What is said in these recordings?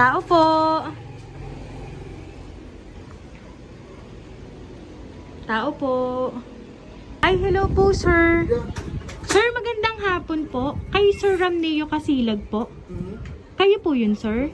Tao po. Tao po. Ay, hello po, sir. Sir, magandang hapon po. Kayo, Sir Ramneo Casilag po. Kayo po yun, sir?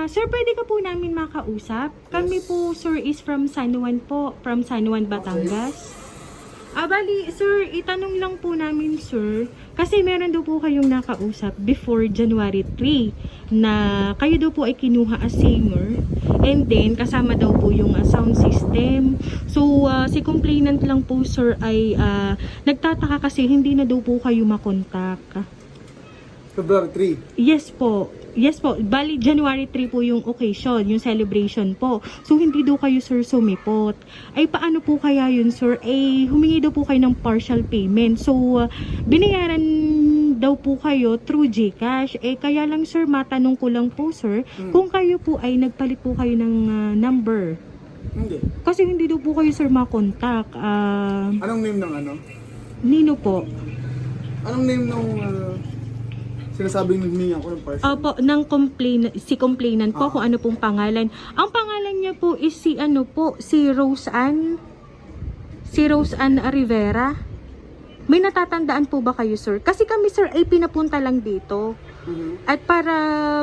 Sir, pwede ka po namin makausap? Kami po, sir, is from San Juan po. From San Juan, Batangas. Bali, sir, itanong lang po namin, sir. Kasi meron daw po kayong nakausap before January 3 na kayo daw po ay kinuha as singer. And then, kasama daw po yung sound system. So, si complainant lang po, sir, ay nagtataka kasi hindi na daw po kayo makontak. February 3. Yes po. Yes po. Bali, January 3 po yung occasion, yung celebration po. So, hindi daw kayo, sir, sumipot. Ay, paano po kaya yun, sir? Humingi daw po kayo ng partial payment. So, binayaran daw po kayo through GCash. Kaya lang, sir, matanong ko lang po, sir, kung kayo po ay nagpalit po kayo ng number. Hindi. Kasi hindi daw po kayo, sir, makontak. Anong name ng ano? Nino po. Anong name ng sinasabing nagmingi ako ng person? Opo, si complainant po kung ano pong pangalan. Ang pangalan niya po is si Rose Ann. Si Rose Ann Rivera. May natatandaan po ba kayo, sir? Kasi kami, sir, ay pinapunta lang dito. At para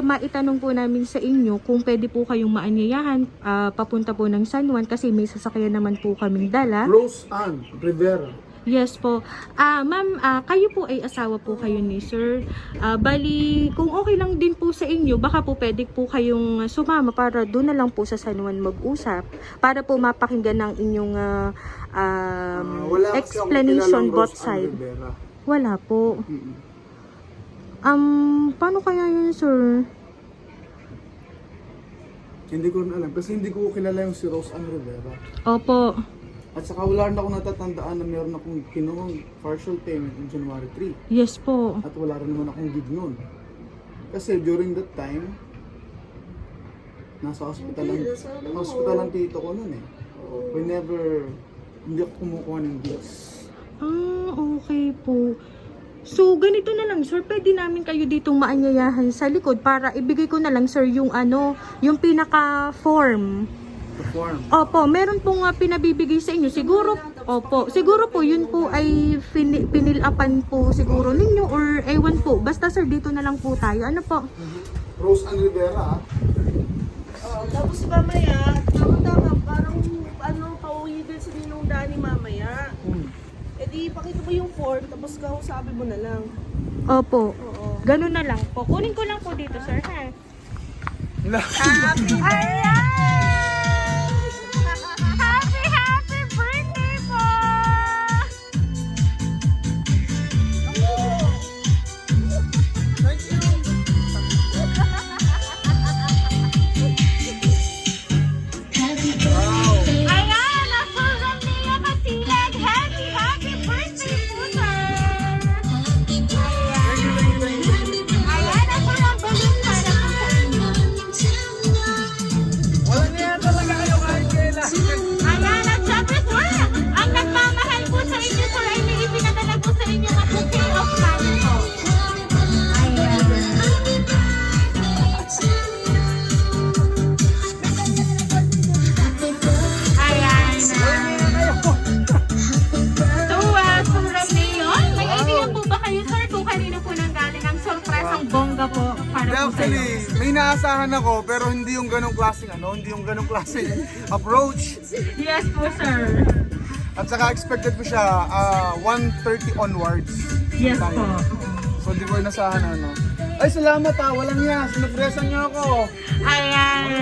maitanong po namin sa inyo kung pwede po kayong maanyayahan papunta po ng San Juan kasi may sasakyan naman po kaming dala. Rose Ann Rivera. Yes po. Ma'am, kayo po ay asawa po kayo ni sir. Bali, kung okay lang din po sa inyo, baka po pwede po kayong sumama para doon na lang po sa San Juan mag-usap. Para po mapakinggan ng inyong Wala kasi explanation akong kilalang both Rose Ann side. Rivera. Wala po. Paano kaya yun, sir? Hindi ko rin alam. Kasi hindi ko kilala yung si Rose Ann Rivera. Opo. At saka wala rin ako natatandaan na meron akong kinuhang partial payment in January 3. Yes po. At wala rin naman akong gig noon. Kasi during that time, nasa hospital ang tito ko noon eh. Hindi ako kumukuha ng gigs. Okay po. So, ganito na lang, sir. Pwede namin kayo ditong maanyayahan sa likod para ibigay ko na lang, sir, yung yung pinaka-form. Form. Opo, meron pong pinabibigay sa inyo. Siguro po yun po ay pinilapan po siguro ninyo or ewan po. Basta, sir, dito na lang po tayo. Ano po? Rose Ann Rivera. Tapos mamaya, tama-tama, parang pauwi din si Ninong Dani mamaya. E di, pakita mo yung form, tapos kausapin mo na lang. Opo. Oo. Ganun na lang po. Kunin ko lang po dito, sir, ha? Happy Happy birthday po! Ayan! Nasulat niya Casilag! Happy birthday po, sir! Ayan! Nasulat balloon para po sa inyo. Wala niya talaga kayo kahit kailan. Ayan, at syempre, sir, ang nagmamahal po sa inyo, sir, ay may ipinadala po sa inyo na bouquet of money po. Ayan. Ayan. So, Sir Ramneo, may idea po ba kayo, sir, kung kanino po nanggaling ang sorpresang bongga po para po sa Actually, inyo? may inaasahan ako pero hindi yung ganong klaseng hindi yung ganong klaseng approach. Yes po, sir. At saka expected ko siya 1:30 onwards. Yes po. So di ko inasahan Ay salamat walang niya, sinupresan niyo ako. Ayan.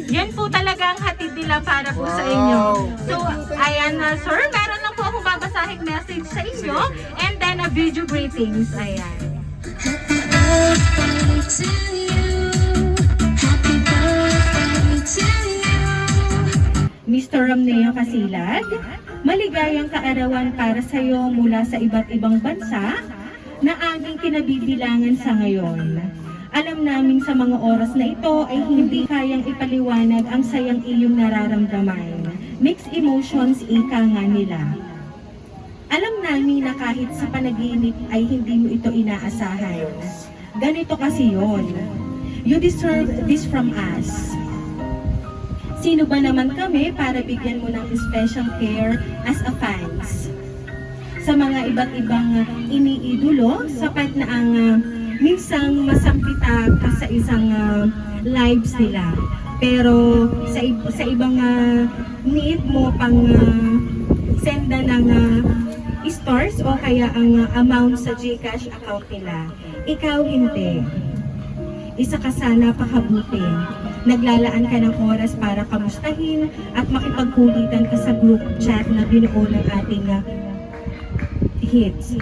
Yan po talaga ang hatid nila para po sa inyo. So, ayan na, sir. Meron lang po akong babasahing message sa inyo. And then a video greetings. Ayan. Mr. Ramneo Casilag, maligayang kaarawan para sa iyo mula sa iba't ibang bansa na aming kinabibilangan sa ngayon. Alam namin sa mga oras na ito ay hindi kayang ipaliwanag ang sayang iyong nararamdaman. Mixed emotions, ika nga nila. Alam namin na kahit sa panaginip ay hindi mo ito inaasahan. Ganito kasi yon. You deserve this from us. Sino ba naman kami para bigyan mo ng special care as a fans? Sa mga iba't ibang iniidolo, sapat na ang minsang masampita ka sa isang lives nila. Pero sa ibang need mo pang senda ng stars o kaya ang amount sa GCash account nila. Ikaw hindi. Isa ka sa napakabuti. Naglalaan ka ng oras para kamustahin at makipagkulitan ka sa group chat na binuo ng ating hits.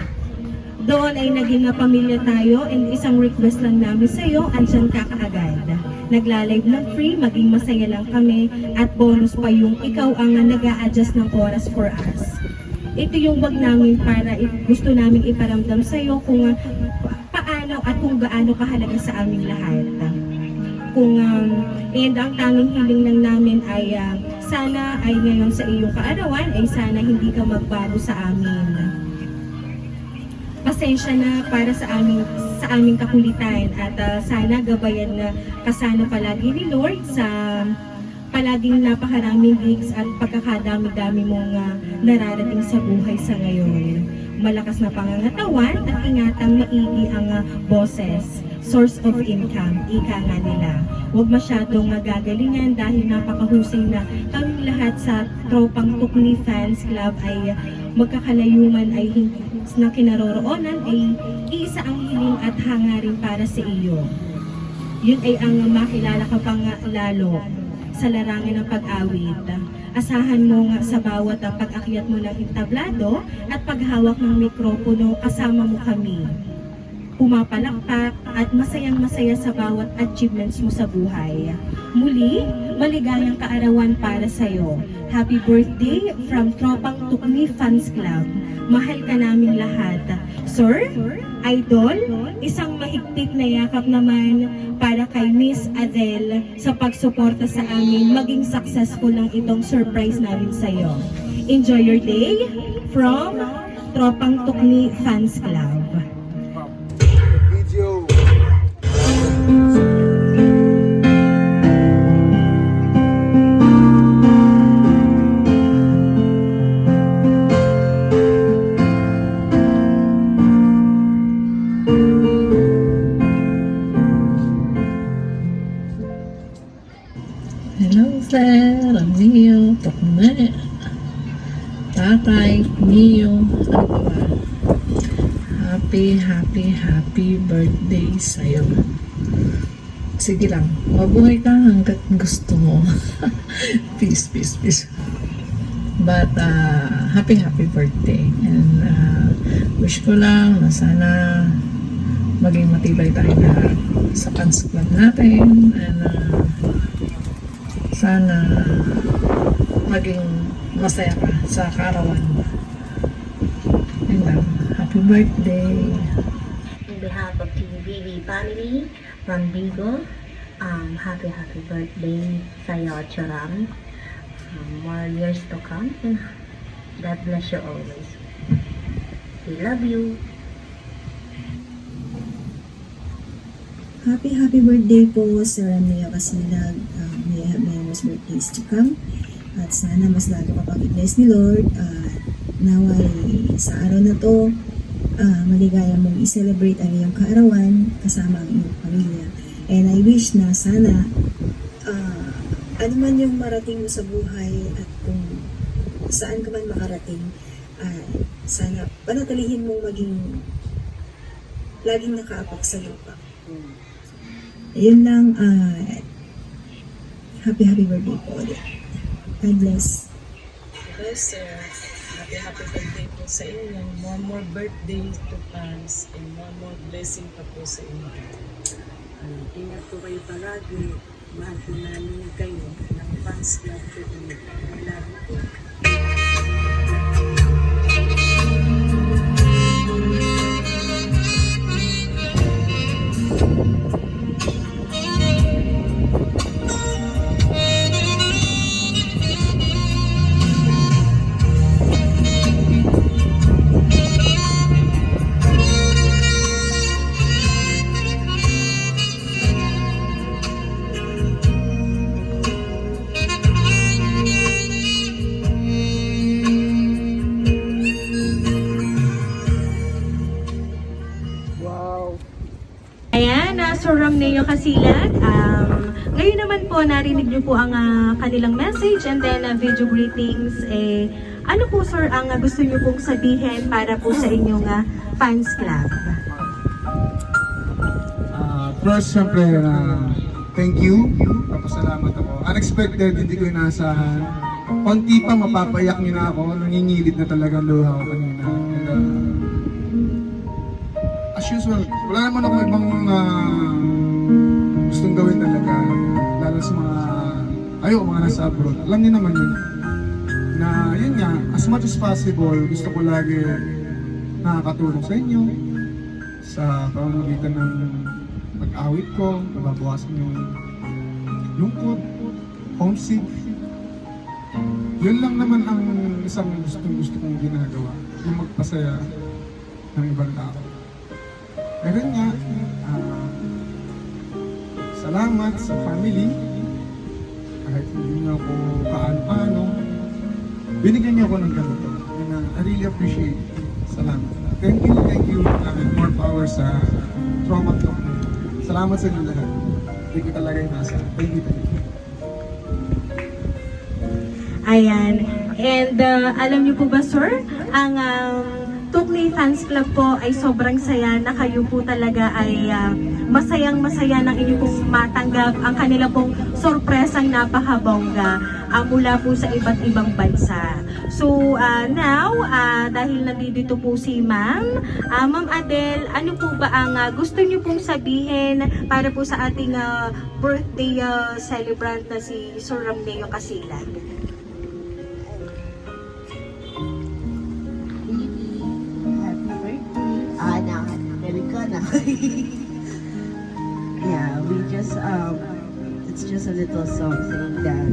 Doon ay naging pamilya tayo and isang request lang namin sa iyo, andyan ka kaagad. Nagla-live ng free, maging masaya lang kami at bonus pa yung ikaw ang nag-a-adjust ng oras for us. Ito yung wag namin para gusto namin iparamdam sa iyo kung paano at kung gaano kahalaga sa aming lahat. And ang tanging hiling lang namin ay sana ay ngayon sa iyong kaarawan ay sana hindi ka magbago sa amin. Pasensya na para sa aming kakulitan at sana gabayan na kasana palagi ni Lord sa palaging napakaraming gigs at pagkakadami-dami mong nararating sa buhay sa ngayon. Malakas na pangangatawan at ingatang maigi ang boses, source of income, ika nga nila. Huwag masyadong magagalingan dahil napakahusay na kaming lahat sa tropang Tukni Fans Club ay magkakalayuman ay hindi na kinaroroonan ay iisa ang hiling at hangarin para sa iyo. Yun ay ang makilala ka pang lalo sa larangan ng pag-awit. Asahan mo nga sa bawat pag-akyat mo ng entablado at paghawak ng mikropono kasama mo kami. Pumapalakpak at masayang-masaya sa bawat achievements mo sa buhay. Muli, maligayang kaarawan para sa'yo. Happy birthday from Tropang Tukni Fans Club. Mahal ka naming lahat. Sir, Idol, isang mahigpit na yakap naman para kay Miss Adele sa pagsuporta sa amin maging successful lang itong surprise namin sa'yo. Enjoy your day from Tropang Tukni Fans Club. Video. Hello, sir. Mio, Tukne. Tatay, Mio, ano ba? Happy birthday sa'yo. Sige lang, mabuhay ka hanggat gusto mo. Peace. But, happy birthday. And, wish ko lang na sana maging matibay tayo na sa fans club natin. And, sana maging masaya ka sa kaarawan mo. Yun lang. Happy birthday! On behalf of TVB family from Bigo, happy birthday sa'yo, Choram. More years to come and God bless you always. We love you. Happy birthday po, Sir Ramneo Casilag. May I have many more birthdays to come. At sana mas lalo ka pag-bless ni Lord. Naway sa araw na to, maligaya mong i-celebrate ang iyong kaarawan kasama ang iyong pamilya. And I wish na sana ano man yung marating mo sa buhay at kung saan ka man makarating, sana panatilihin mong maging laging nakaapak sa lupa. Yun lang, happy birthday po ulit. God bless. Yes, sir. Happy birthday po sa inyo. More birthdays to pass and more blessing pa po sa inyo. Ingat po kayo palagi. Mahal po namin kayo ng fans club po. Love po. Kasilag. Ngayon naman po, narinig niyo po ang kanilang message and then video greetings. Ano po sir ang gusto niyo pong sabihin para po sa inyong fans club? First, syempre, thank you. Papasalamat ako. Unexpected, hindi ko inaasahan. Konti pa, mapapayak niyo na ako. Nangingilid na talaga ang luha ko kanina. And, as usual, wala naman ako ibang gustong gawin talaga. Lalo sa mga nasa abroad. Alam niyo naman yun. Na yun nga, as much as possible, gusto ko lagi nakakatulong sa inyo. Sa pamamagitan ng pag-awit ko, mababawasan yung lungkot, homesick. Yun lang naman ang isang gusto kong ginagawa, yung magpasaya ng ibang tao. Pero nga, salamat sa family, kahit hindi niyo ako paano-paano, binigyan niyo ako ng ganito. And I really appreciate it. Salamat. Thank you. More power sa trauma talk. Salamat sa inyo lahat. Hindi ko talaga inasa. Thank you. Ayan. And alam niyo po ba sir, ang Tukli Fans Club po ay sobrang saya na kayo po talaga ay masayang-masaya ng inyo pong matanggap ang kanila pong sorpresang napakabongga mula po sa iba't ibang bansa. So now, dahil nandito po si Ma'am Adele, ano po ba ang gusto niyo pong sabihin para po sa ating birthday celebrant na si Sir Ramneo Kasilag? Yeah, we just it's just a little something that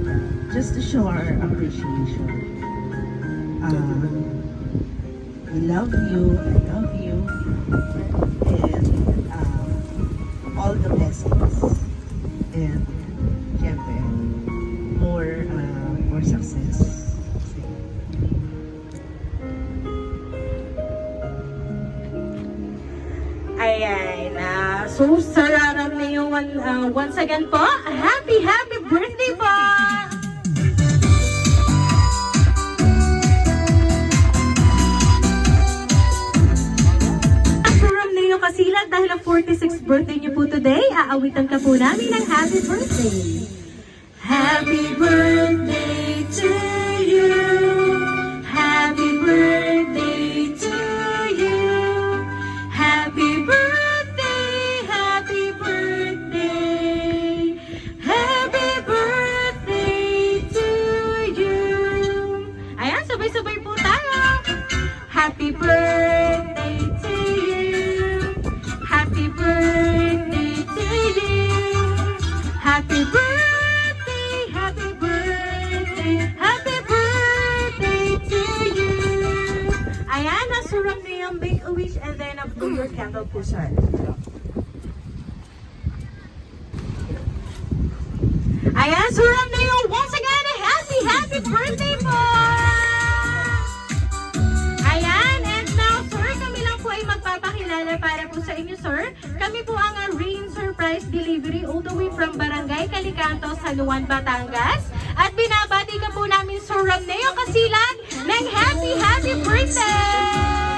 just to show our appreciation. We love you, I love you, and all the blessings, and syempre, more success. Ayan. So, Sir Ramneo, once again po, happy birthday po! Sir Ramneo Kasilag, dahil ang 46th birthday niyo po today, aawitan ka po namin ng happy birthday. Happy birthday to you. Happy birthday to you. Happy birthday, happy birthday, happy birthday to you. Ayan, sabay-sabay po tayo. Happy birthday to you. Happy birthday to you. Happy birthday, happy birthday, happy birthday to you. Ayan, nasuram na yung make a wish and then blow your candle po, sir. Ayan, suram na yung once again, happy birthday po! Ayan, and now, sir, kami lang po ay magpapakilala para po sa inyo, sir. Kami po ang Rain Surprise Delivery all the way from Barangay Calicanto, San Juan, Batangas. At binabati ka po namin, Sir Ramneo Kasilag, ng happy birthday!